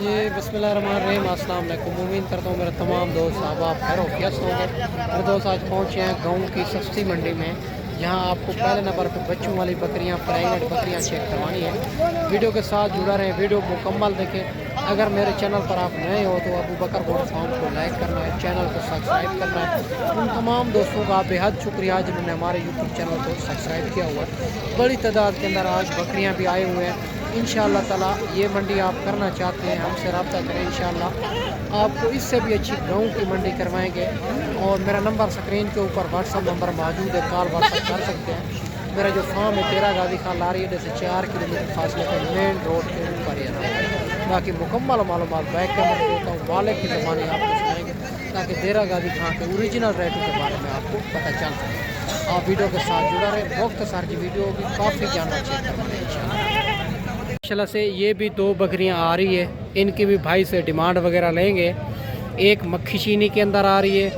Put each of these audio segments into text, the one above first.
जी बिस्मिल्लाहिर्रहमानिर्रहीम, अस्सलाम वालेकुम। उम्मीद करता हूँ मेरे तमाम दोस्त आप खैर व्यस्त होंगे। मेरे दोस्त आज पहुँचे हैं गाँव की सस्ती मंडी में, जहाँ आपको पहले नंबर पर बच्चों वाली बकरियाँ, प्रेग्नेंट बकरियाँ चेक करवानी है। वीडियो के साथ जुड़ा रहें, वीडियो मुकम्मल देखें। अगर मेरे चैनल पर आप नए हो तो अबू बकर गोट फार्म को लाइक करना है, चैनल को सब्सक्राइब करना है। उन तमाम दोस्तों का बेहद शुक्रिया जिन्होंने हमारे यूट्यूब चैनल को सब्सक्राइब किया हुआ है। बड़ी तादाद के अंदर आज बकरियाँ भी आए हुए हैं। इंशाअल्लाह ताला ये मंडी आप करना चाहते हैं, हमसे रब्ता करें। इंशाअल्लाह आपको इससे भी अच्छी गाँव की मंडी करवाएंगे। और मेरा नंबर स्क्रीन के ऊपर व्हाट्सअप नंबर मौजूद है, कॉल व्हाट्सअप कर सकते हैं। मेरा जो फार्म है 13 गाजी खान लारी अड्डे से 4 किलोमीटर फासले पर मेन रोड के ऊपर ही है। बाकी मुकम्मल मालूमात बैक कैमरे देता हूँ, वाले की ज़बानी आपको सुनाएंगे, ताकि 13 गाजी खान के ओरिजिनल रेटों के बारे में आपको पता चल सके। आप वीडियो के साथ जुड़ा रहे, वक्त सार की वीडियो होगी, काफ़ी जानना चेक करना है इंशाल्लाह से। ये भी 2 बकरियां आ रही है, इनकी भी भाई से डिमांड वगैरह लेंगे। एक मक्खी चीनी के अंदर आ रही है,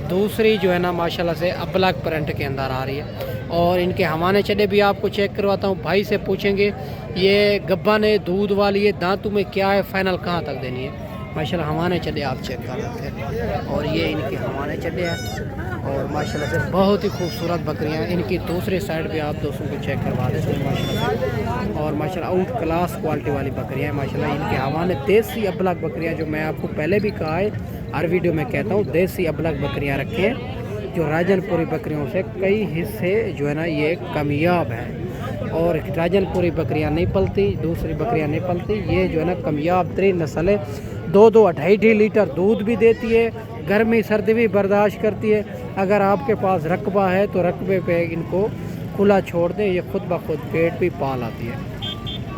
दूसरी जो है ना माशाल्लाह से अब्लक प्रिंट के अंदर आ रही है। और इनके हवाने चढ़े भी आपको चेक करवाता हूँ, भाई से पूछेंगे ये गब्बन है, दूध वाली है, दांतों में क्या है, फाइनल कहाँ तक देनी है। माशाल्लाह हवाने चढ़े आप चेक कर सकते हैं। और ये इनके हवाने चढ़े हैं और माशाल्लाह से बहुत ही खूबसूरत बकरियां। इनकी दूसरी साइड भी आप दोस्तों को चेक करवा देते हैं माशाल्लाह से। और माशाल्लाह आउट क्लास क्वालिटी वाली बकरियां हैं माशाल्लाह। इनके हवाने देसी अब्लक बकरियां, जो मैं आपको पहले भी कहा है, हर वीडियो में कहता हूँ, देसी अब्लक बकरियाँ रखें, जो राजनपुरी बकरियों से कई हिस्से जो है ना ये कामयाब है। और राजनपुरी बकरियां नहीं पलती, दूसरी बकरियां नहीं पलती, ये जो है ना कामयाब तरीन नस्ल है। 2-2 2.5 लीटर दूध भी देती है, गर्मी सर्दी भी बर्दाश्त करती है। अगर आपके पास रकबा है तो रकबे पे इनको खुला छोड़ दें, ये खुद ब खुद पेट भी पाल आती है।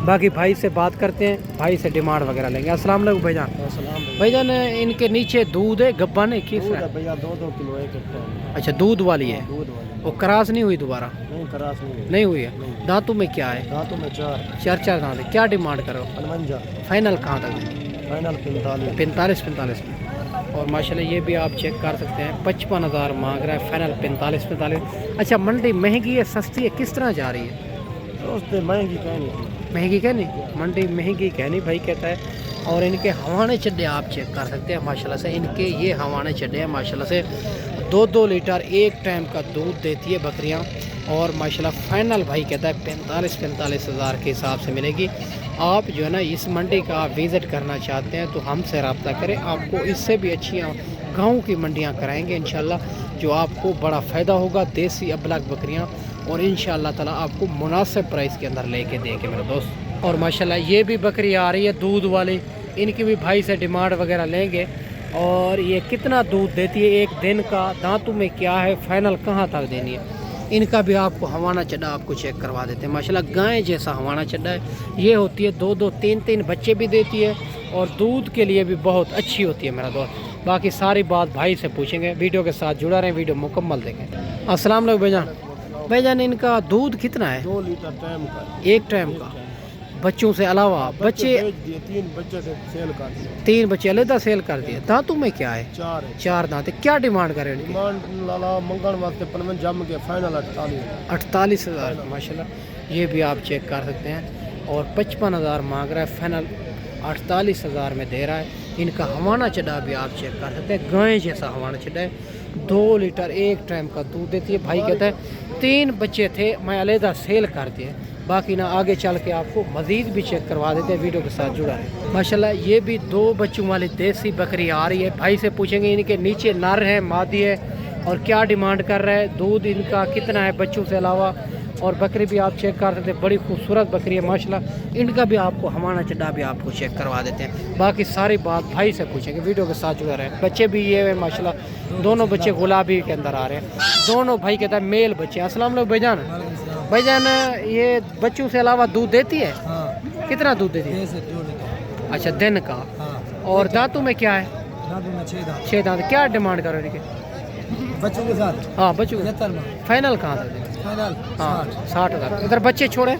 बाकी भाई से बात करते हैं, भाई से डिमांड वगैरह लेंगे। अस्सलाम वालेकुम भाईजान। भाईजान इनके नीचे दूध है, गब्बन है, किस है भैया? 2-2 किलो एक। अच्छा दूध वाली है, दूध वाली वो क्रास नहीं हुई दोबारा? नहीं, क्रास नहीं हुई है। दांतों में क्या है? दांतों में 4 दांत है। क्या डिमांड करो? 55। फाइनल कहाँ तक? फाइनल 45 में। और माशाल्लाह ये भी आप चेक कर सकते हैं, 55,000 मांग रहा है, फाइनल 45। अच्छा मंडी महंगी है सस्ती है, किस तरह जा रही है? दोस्त महंगी कहनी, महंगी कहनी, मंडी महंगी कहनी भाई कहता है। और इनके हवाने चड्डे आप चेक कर सकते हैं माशाल्लाह से। इनके ये हवाने चड्डे हैं माशाल्लाह से, 2-2 लीटर एक टाइम का दूध देती है बकरियां। और माशाल्लाह फाइनल भाई कहता है 45,000 के हिसाब से मिलेगी। आप जो है ना इस मंडी का आप विज़िट करना चाहते हैं तो हमसे रब्ता करें, आपको इससे भी अच्छी गाँव की मंडियाँ कराएँगे इंशाल्लाह, जो आपको बड़ा फ़ायदा होगा। देसी अब्लक बकरियाँ और इंशाल्लाह ताला आपको मुनासिब प्राइस के अंदर लेके देंगे मेरे दोस्त। और माशाल्लाह ये भी बकरी आ रही है दूध वाली, इनकी भी भाई से डिमांड वगैरह लेंगे। और ये कितना दूध देती है एक दिन का, दांतों में क्या है, फाइनल कहाँ तक देनी है, इनका भी आपको हवाना चड्डा आपको चेक करवा देते हैं। माशाल्लाह गाय जैसा हवाना चड्डा है। ये होती है 2-2 3-3 बच्चे भी देती है और दूध के लिए भी बहुत अच्छी होती है मेरा दोस्त। बाकी सारी बात भाई से पूछेंगे, वीडियो के साथ जुड़ा रहें, वीडियो मुकम्मल देखें। अस्सलाम वालेकुम भाईजान। भाईजान इनका दूध कितना है? 2 लीटर टाइम का, एक टाइम का। बच्चों से अलावा बच्चे 3 बच्चे से सेल कर दिए, 3 बच्चे अलग सेल कर दिए। दांतों में क्या है? 4 दांत है। क्या डिमांड करें इनकी? डिमांड लाला मंगल वास्ते 55 जम के फाइनल 48,000 माशाल्लाह। ये भी आप चेक कर सकते हैं। और 55,000 मांग रहा है, फाइनल 48,000 में दे रहा है। इनका हवाना चढ़ा भी आप चेक कर सकते हैं, गाय जैसा हवाना चढ़ा है, 2 लीटर एक टाइम का दूध देती है। भाई कहता है 3 बच्चे थे, मैं अलहदा सेल कर दिए। बाकी ना आगे चल के आपको मज़ीद भी चेक करवा देते हैं, वीडियो के साथ जुड़ा है। माशाल्लाह ये भी 2 बच्चों वाली देसी बकरी आ रही है। भाई से पूछेंगे इनके नीचे नर है, मादी है, और क्या डिमांड कर रहा है, दूध इनका कितना है बच्चों से अलावा। और बकरी भी आप चेक कर सकते हैं, बड़ी खूबसूरत बकरी है माशाल्लाह। इनका भी आपको हवाना चड्डा भी आपको चेक करवा देते हैं। बाकी सारी बात भाई से पूछेंगे, वीडियो के साथ जुड़ा रहे। बच्चे भी ये है माशाल्लाह, दोनों बच्चे गुलाबी के अंदर आ रहे हैं, दोनों भाई कहता है मेल बच्चे। अस्सलाम वालेकुम भाईजान। भाईजान ये बच्चों से अलावा दूध देती है? हाँ। कितना दूध देती है? 2 अच्छा दिन का। हाँ। और दांतों में क्या है? दांतों में 6 दांत। क्या डिमांड करो इनके? बच्चों के साथ हाँ बच्चों के। 75 फाइनल कहाँ तक देंगे? फाइनल हाँ 60,000। इधर बच्चे छोड़े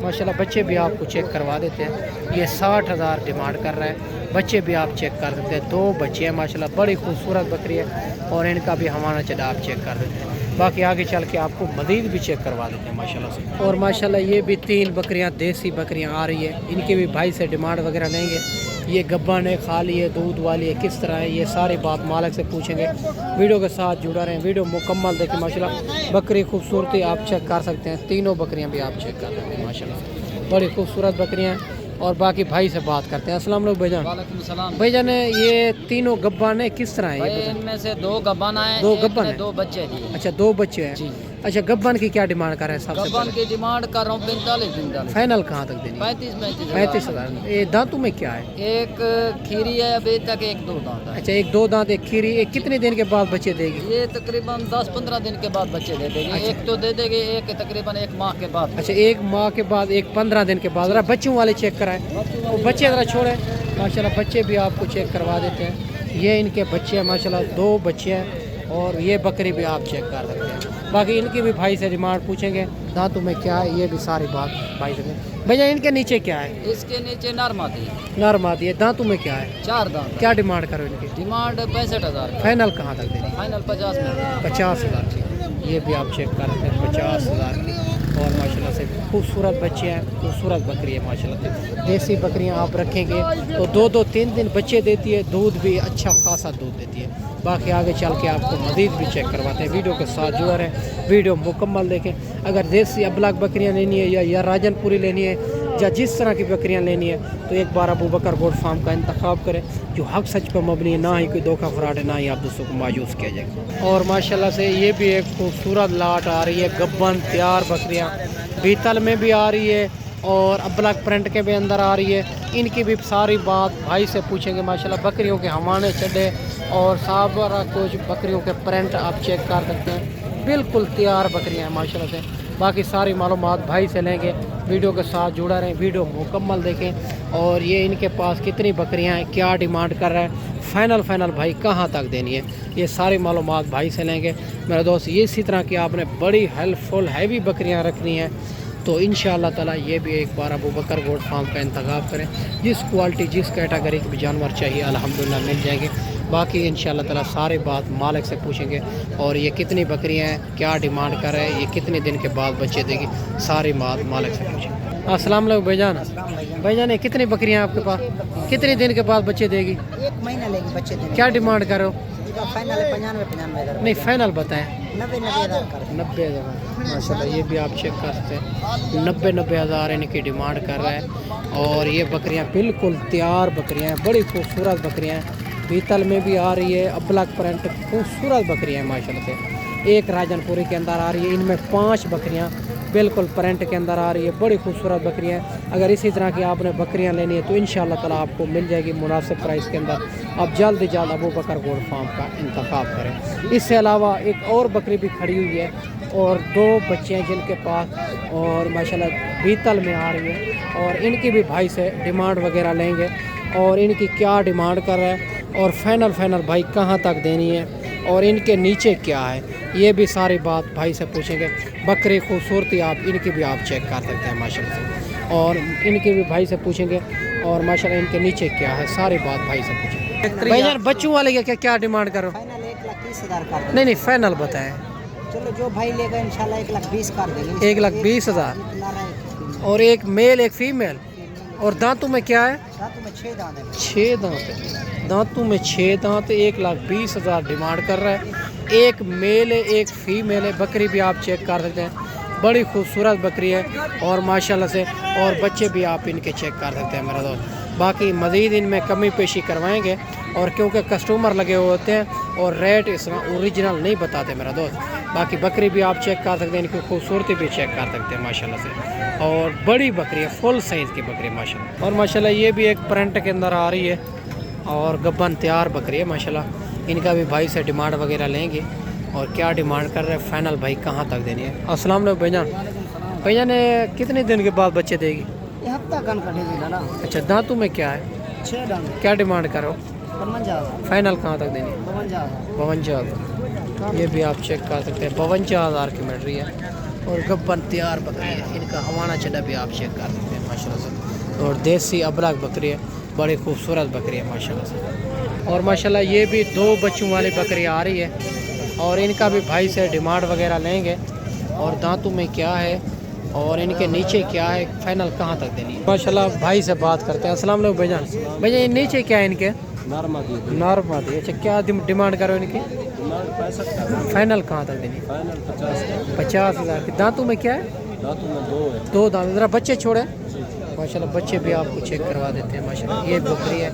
माशाल्लाह, बच्चे भी आपको चेक करवा देते हैं। ये 60,000 डिमांड कर रहा है। बच्चे भी आप चेक कर सकते हैं, 2 बच्चे हैं माशाल्लाह, बड़ी खूबसूरत बकरी है। और इनका भी हवाना चढ़ा आप चेक कर देते हैं। बाकी आगे चल के आपको मज़ीद भी चेक करवा देते हैं माशाल्लाह से। और माशाल्लाह ये भी 3 बकरियां देसी बकरियां आ रही है, इनके भी भाई से डिमांड वगैरह लेंगे। ये गब्बन है, खाली है, दूध वाली है, किस तरह है, ये सारी बात मालिक से पूछेंगे। वीडियो के साथ जुड़ा रहें, वीडियो मुकम्मल देखें। माशाल्लाह बकरी खूबसूरती आप चेक कर सकते हैं, तीनों बकरियां भी आप चेक कर सकते हैं। माशाल्लाह बड़ी खूबसूरत बकरियां हैं। और बाकी भाई से बात करते हैं। अस्सलाम वालेकुम भाईजान। वालेकुम सलाम। भाईजान ये तीनों गब्बन है, किस तरह है भाई ये? इनमें से 2 गब्बन आए, दो एक गब्बन ने है? 2 बच्चे दिए। अच्छा 2 बच्चे हैं। जी। अच्छा गब्बन की क्या डिमांड कर रहे हैं सबसे गब्बन पहले? की डिमांड कर रहा हूँ 45 फाइनल कहाँ तक देनी? 35 35 हज़ार। ये दांतों में क्या है? एक खीरी है अभी तक, एक 2 दांत है। अच्छा 1 2 दांत, एक खीरी। एक कितने दिन के बाद बच्चे देगी? ये तकरीबन 10-15 दिन के बाद बच्चे दे देगी। अच्छा। एक तो दे देगी, एक तकरीबन 1 माह के बाद। अच्छा 1 माह के बाद, एक 15 दिन के बाद। ज़रा बच्चों वाले चेक कराएं, वो बच्चे ज़रा छोड़े। माशाल्लाह बच्चे भी आपको चेक करवा देते हैं। ये इनके बच्चे हैं माशाल्लाह, 2 बच्चे हैं। और ये बकरी भी आप चेक कर सकते हैं। बाकी इनकी भी भाई से डिमांड पूछेंगे, दांतों में क्या है, ये भी सारी बात भाई से। भैया इनके नीचे क्या है? इसके नीचे नर मादी है, नर मादी है। दांतों में क्या है? 4 दांत। क्या डिमांड करो इनकी? डिमांड 65,000, फाइनल कहाँ तक देनी? फाइनल 50 में। 50,000 की। ये भी आप चेक कर सकते हैं, 50,000 की। और माशाल्लाह से खूबसूरत बच्चे हैं, खूबसूरत बकरी है माशाल्लाह से। देसी बकरियां आप रखेंगे तो 2-2 3 दिन बच्चे देती है, दूध भी अच्छा खासा दूध देती है। बाकी आगे चल के आपको मज़ीद भी चेक करवाते हैं। वीडियो के साथ जुड़ा रहें, वीडियो मुकम्मल देखें। अगर देसी अबलाग बकरियाँ लेनी है या राजनपुरी लेनी है या जिस तरह की बकरियाँ लेनी है तो एक बार अबू बकर गोट फार्म का इंतखाब करें, जो हक सच पर मबनी है, ना ही कोई धोखा फराड है, ना ही आप दूसरों को मायूस किया जाएगा। और माशाल्लाह से ये भी एक खूबसूरत लाट आ रही है, गब्बन तैयार बकरियाँ बीतल में भी आ रही है और अबलग प्रिंट के भी अंदर आ रही है। इनकी भी सारी बात भाई से पूछेंगे। माशाल्लाह बकरियों के हवाने चढ़े और सारा कुछ बकरियों के प्रिंट आप चेक कर सकते हैं, बिल्कुल तैयार बकरियां हैं माशाल्लाह से। बाकी सारी मालूमात भाई से लेंगे, वीडियो के साथ जुड़ा रहें, वीडियो मुकम्मल देखें। और ये इनके पास कितनी बकरियां हैं, क्या डिमांड कर रहा है, फाइनल भाई कहाँ तक देनी है, ये सारी मालूमात भाई से लेंगे मेरा दोस्त। ये इसी तरह की आपने बड़ी हेल्पफुल हैवी बकरियां रखनी है तो इंशाअल्लाह ताला ये भी एक बार अबू बकर गोट फार्म का इंतखाब करें। जिस क्वालिटी जिस कैटेगरी के भी जानवर चाहिए अल्हम्दुलिल्लाह मिल जाएंगे। बाकी इंशाअल्लाह ताला सारे बात मालिक से पूछेंगे। और ये कितनी बकरियां हैं, क्या डिमांड कर रहे हैं, ये कितने दिन के बाद बच्चे देगी, सारी बात मालिक से पूछेंगे। अस्सलाम वालेकुम भाईजान। भाईजान ये कितनी बकरियां हैं आपके पास, कितने दिन के बाद बच्चे देगी? 1 महीना लेगी बच्चे देने। क्या डिमांड कर रहे हो? इसका फाइनल है 95 नहीं फाइनल बताएं। 90 हज़ार कर। 90 हज़ार माशाल्लाह, ये भी आप चेक कर सकते हैं, 90 हज़ार इनकी डिमांड कर रहा है। और ये बकरियां बिल्कुल तैयार बकरियां हैं, बड़ी खूबसूरत बकरियां हैं, बीतल में भी आ रही है, अबलग प्रिंट खूबसूरत बकरियां हैं माशाल्लाह से। एक राजनपुरी के अंदर आ रही है, इनमें 5 बकरियां बिल्कुल प्रिंट के अंदर आ रही है, बड़ी खूबसूरत बकरियां हैं। अगर इसी तरह की आपने बकरियां लेनी है तो इंशाअल्लाह ताला आपको मिल जाएगी मुनासिब प्राइस के अंदर। आप जल्द से जल्द अबू बकर गोट फार्म का इंतखाब करें। इससे अलावा एक और बकरी भी खड़ी हुई है और 2 बच्चे हैं जिनके पास, और माशाल्लाह बीतल में आ रही है। और इनकी भी भाई से डिमांड वगैरह लेंगे और इनकी क्या डिमांड कर रहा है और फाइनल भाई कहाँ तक देनी है और इनके नीचे क्या है, ये भी सारी बात भाई से पूछेंगे। बकरी खूबसूरती आप इनकी भी आप चेक कर सकते हैं माशाल्लाह से। और इनके भी भाई से पूछेंगे और माशाल्लाह इनके नीचे क्या है, सारी बात भाई से पूछेंगे। भाई यार बच्चों वाले क्या क्या डिमांड करो? फाइनल 1,30,000 कर। नहीं फाइनल बताएं। चलो जो भाई लेगा इंशाल्लाह 1,20,000 कर देंगे। 1,20,000। इतना रहे। और एक मेल एक फीमेल। और दांतों में क्या है? दांतों में 6 दांत है। 6 दांत है, दांतों में 6 दांत। 1,20,000 डिमांड कर रहा है। एक मेल है एक फीमेल है, बकरी भी आप चेक कर सकते हैं, बड़ी खूबसूरत बकरी है और माशाल्लाह से। और बच्चे भी आप इनके चेक कर सकते हैं मेरा दोस्त। बाकी मज़ीद इनमें कमी पेशी करवाएंगे और क्योंकि कस्टमर लगे हुए होते हैं और रेट इसमें ओरिजिनल नहीं बताते मेरा दोस्त। बाकी बकरी भी आप चेक कर सकते हैं, इनकी खूबसूरती भी चेक कर सकते हैं माशाल्लाह से। और बड़ी बकरी है, फुल साइज़ की बकरी माशाल्लाह। और माशाल्लाह ये भी एक प्रिंट के अंदर आ रही है और गब्बन तैयार बकरी है माशाल्लाह। इनका भी भाई से डिमांड वगैरह लेंगे और क्या डिमांड कर रहे हैं, फाइनल भाई कहाँ तक देनी है। अस्सलाम वालेकुम भाईजान। भाईजान ने कितने दिन के बाद बच्चे देगी? ये हफ्ता कन कटेगी ना। अच्छा दांतों में क्या है, 6 दांत। क्या डिमांड करो? 52,000। फाइनल कहाँ तक देनी है? 52,000। 52,000। ये भी आप चेक कर सकते हैं, 52,000 की मिल रही है। और गब्बन तैयार बकरी है, इनका हवाना चढ़ा भी आप चेक कर सकते हैं माशाल्लाह से। और देसी अबलग बकरी है, बड़ी खूबसूरत बकरी है माशाल्लाह से। और माशाल्लाह ये भी 2 बच्चों वाली बकरी आ रही है और इनका भी भाई से डिमांड वगैरह लेंगे। और दांतों में क्या है, और इनके नीचे क्या है, फाइनल कहाँ तक देनी है। माशाल्लाह भाई से बात करते हैं। अस्सलाम वालेकुम भाईजान। भैया ये नीचे क्या है इनके? नॉर्मल। अच्छा क्या डिमांड करो इनकी? फाइनल कहाँ तक देनी? 50,000 की। दांतों में क्या है? दो दांत। ज़रा बच्चे छोड़े माशाल्लाह, बच्चे भी आपको चेक करवा देते हैं माशाल्लाह। ये बकरी है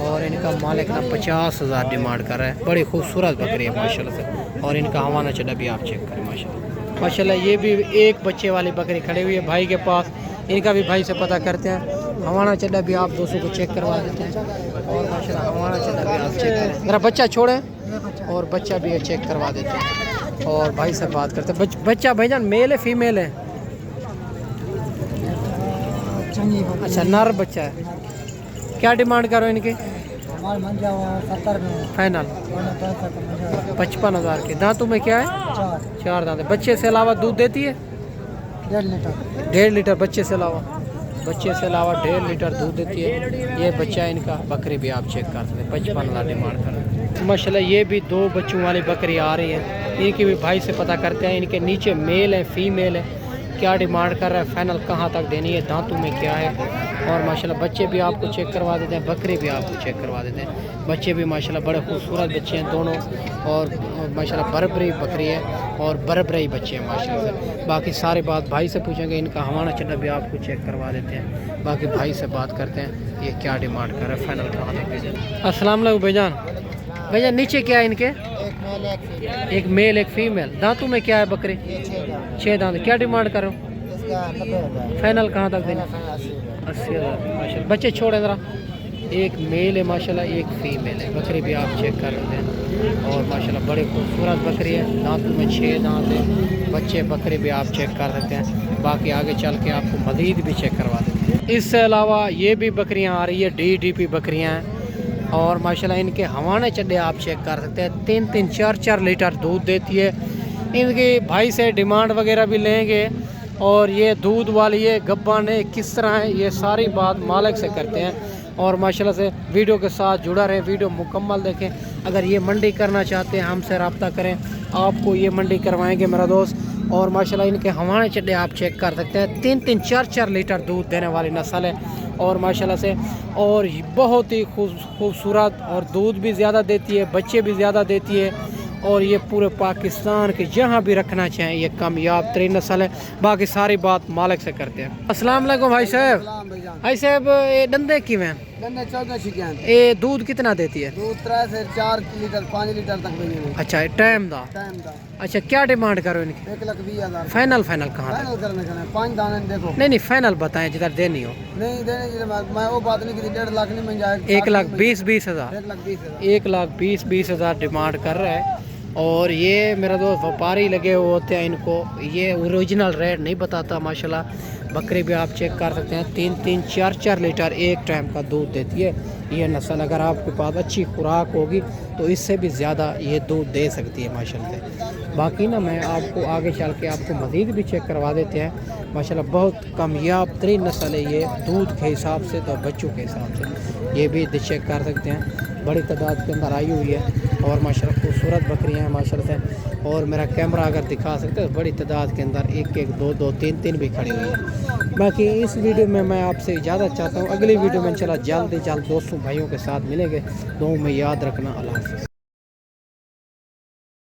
और इनका मालिक ना 50,000 डिमांड कर रहा है। बड़ी खूबसूरत बकरी है माशाल्लाह से। और इनका हवाना चढ़ा भी आप चेक करें माशाल्लाह। माशाल्लाह ये भी एक बच्चे वाली बकरी खड़ी हुई है भाई के पास। इनका भी भाई से पता करते हैं। हवाना चढ़ा भी आप दोस्तों को चेक करवा देते हैं। और माशाल्लाह हवाना चढ़ा भी आप चेक करें। ज़रा बच्चा छोड़ें और बच्चा भी चेक करवा देते हैं। और भाई से बात करते हैं। बच्चा भाईजान मेल है फीमेल है? अच्छा नर बच्चा है। क्या डिमांड करो इनके? फाइनल 55,000 के। दांतों में क्या है? 4 दांत। बच्चे से अलावा दूध देती है? 1.5 लीटर। बच्चे से अलावा 1.5 लीटर दूध देती है। ये बच्चा है इनका। बकरी भी आप चेक कर सकते हैं। 55,000 डिमांड कर रहे हैं माशाल्लाह। ये भी 2 बच्चों वाली बकरी आ रही है। इनकी भी भाई से पता करते हैं। इनके नीचे मेल है फीमेल है, क्या डिमांड कर रहा है, फाइनल कहाँ तक देनी है, दांतों में क्या है। और माशाल्लाह बच्चे भी आपको चेक करवा देते हैं, बकरी भी आपको चेक करवा देते हैं। बच्चे भी माशाल्लाह बड़े खूबसूरत बच्चे हैं दोनों। और माशाल्लाह बरबरी बकरी है और बरबरी बच्चे हैं माशाल्लाह से। बाकी सारी बात भाई से पूछेंगे। इनका हवाना चढ़ा भी आपको चेक करवा देते हैं। बाकी भाई से बात करते हैं ये क्या डिमांड कर रहा है, फाइनल कहाँ तक। अस्सलाम वालेकुम भाईजान। भैया नीचे क्या है इनके? एक मेल एक फीमेल। दांतों में क्या है बकरी? 6 दांत। क्या डिमांड करो? फाइनल कहाँ तक देना? 80,000 माशाल्लाह। बच्चे छोड़े ज़रा। एक मेल है माशाल्लाह, एक फीमेल है। बकरी भी आप चेक कर रहे हैं। और माशाल्लाह बड़ी खूबसूरत बकरी है। दांतों में 6 दांत है। बच्चे बकरी भी आप चेक कर सकते हैं। बाकी आगे चल के आपको मज़ीद भी चेक करवा देते हैं। इससे अलावा ये भी बकरियाँ आ रही है, DDP बकरियाँ हैं। और माशाल्लाह इनके हवाने चड्डे आप चेक कर सकते हैं। 3-3, 4-4 लीटर दूध देती है। इनके भाई से डिमांड वगैरह भी लेंगे। और ये दूध वाली ये गब्बान है किस तरह है, ये सारी बात मालिक से करते हैं। और माशाल्लाह से वीडियो के साथ जुड़ा रहे, वीडियो मुकम्मल देखें। अगर ये मंडी करना चाहते हैं हमसे रब्ता करें, आपको ये मंडी करवाएंगे मेरा दोस्त। और माशाल्लाह इनके हवाने चड्डे आप चेक कर सकते हैं। 3-3, 4-4 लीटर दूध देने वाली नस्ल है। और माशाल्लाह से और बहुत ही खूबसूरत और दूध भी ज़्यादा देती है, बच्चे भी ज़्यादा देती है। और ये पूरे पाकिस्तान के जहाँ भी रखना चाहें ये कामयाब तरीन नस्ल है। बाकी सारी बात मालिक से करते हैं। अस्सलाम वालेकुम भाई साहब। भाई साहब ये डंडे किवें? गन्ने 14 छिक्यां। ये दूध कितना देती है? दूध 3 से 4 लीटर 5 लीटर तक देंगे। अच्छा टाइम दा। अच्छा क्या डिमांड करो इनकी? 1,20,000। फाइनल कहाँ तक? फाइनल करने का है 5 दाने देखो। नहीं फाइनल बताएं जिधर देनी हो। नहीं देने की मैं वो बात नहीं की। 1.5 लाख नहीं मिल जाएगा। 1,20,000। 1,20,000 डिमांड कर रहा है। और ये मेरा दोस्त व्यापारी लगे हुए होते हैं इनको, ये ओरिजिनल रेट नहीं बताता माशाल्लाह। बकरी भी आप चेक कर सकते हैं। 3-3, 4-4 लीटर एक टाइम का दूध देती है ये नस्ल। अगर आपके पास अच्छी खुराक होगी तो इससे भी ज़्यादा ये दूध दे सकती है माशाल्लाह से। बाकी ना मैं आपको आगे चल के आपको मज़ीद भी चेक करवा देते हैं। माशाल्लाह बहुत कामयाब तरीन नस्ल है ये, दूध के हिसाब से तो बच्चों के हिसाब से। ये भी चेक कर सकते हैं, बड़ी तादाद के अंदर आई हुई है। और माशाल्लाह खूबसूरत बकरियां हैं माशाल्लाह से। और मेरा कैमरा अगर दिखा सकते हैं बड़ी तादाद के अंदर 1-1, 2-2, 3-3 भी खड़ी हुई है। बाकी इस वीडियो में मैं आपसे इजाज़त चाहता हूँ। अगली वीडियो में इंशाल्लाह जल्द ही जल्द दोस्तों भाइयों के साथ मिलेंगे। दुआ में याद रखना। अल्लाह हाफ़िज़।